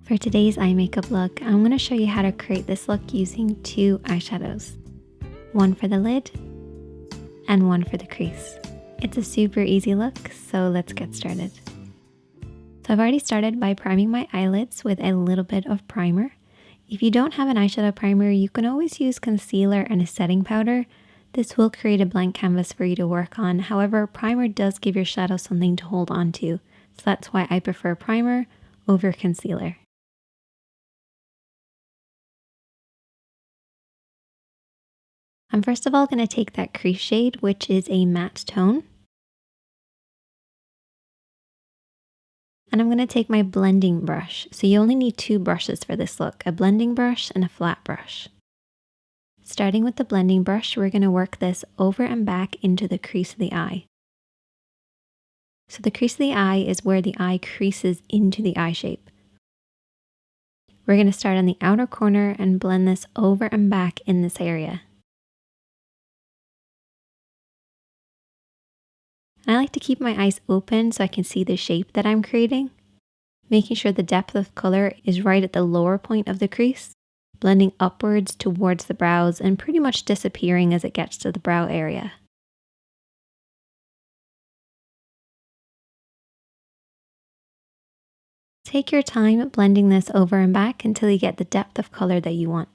For today's eye makeup look, I'm going to show you how to create this look using two eyeshadows. One for the lid and one for the crease. It's a super easy look, so let's get started. So I've already started by priming my eyelids with a little bit of primer. If you don't have an eyeshadow primer, you can always use concealer and a setting powder. This will create a blank canvas for you to work on. However, primer does give your shadow something to hold on to, so that's why I prefer primer over concealer. I'm first of all going to take that crease shade, which is a matte tone. And I'm going to take my blending brush. So you only need two brushes for this look, a blending brush and a flat brush. Starting with the blending brush, we're going to work this over and back into the crease of the eye. So the crease of the eye is where the eye creases into the eye shape. We're going to start on the outer corner and blend this over and back in this area. And I like to keep my eyes open so I can see the shape that I'm creating, making sure the depth of color is right at the lower point of the crease, blending upwards towards the brows and pretty much disappearing as it gets to the brow area. Take your time blending this over and back until you get the depth of color that you want.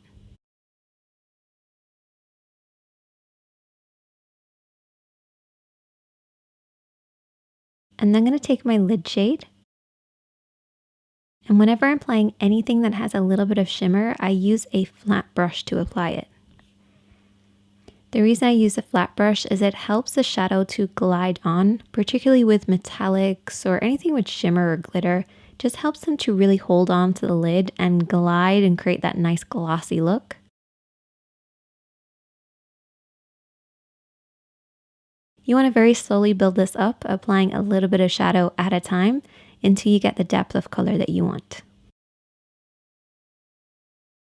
And then I'm going to take my lid shade. And whenever I'm applying anything that has a little bit of shimmer, I use a flat brush to apply it. The reason I use a flat brush is it helps the shadow to glide on, particularly with metallics or anything with shimmer or glitter. It just helps them to really hold on to the lid and glide and create that nice glossy look. You want to very slowly build this up, applying a little bit of shadow at a time until you get the depth of color that you want.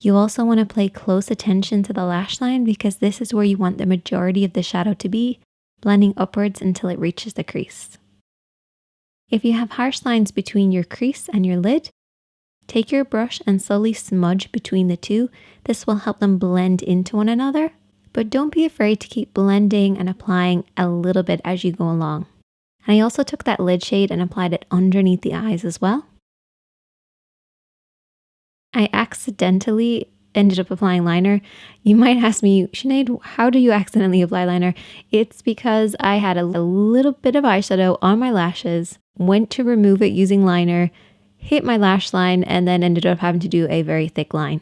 You also want to pay close attention to the lash line because this is where you want the majority of the shadow to be, blending upwards until it reaches the crease. If you have harsh lines between your crease and your lid, take your brush and slowly smudge between the two. This will help them blend into one another. But don't be afraid to keep blending and applying a little bit as you go along. And I also took that lid shade and applied it underneath the eyes as well. I accidentally ended up applying liner. You might ask me, Sinead, how do you accidentally apply liner? It's because I had a little bit of eyeshadow on my lashes, went to remove it using liner, hit my lash line, and then ended up having to do a very thick line.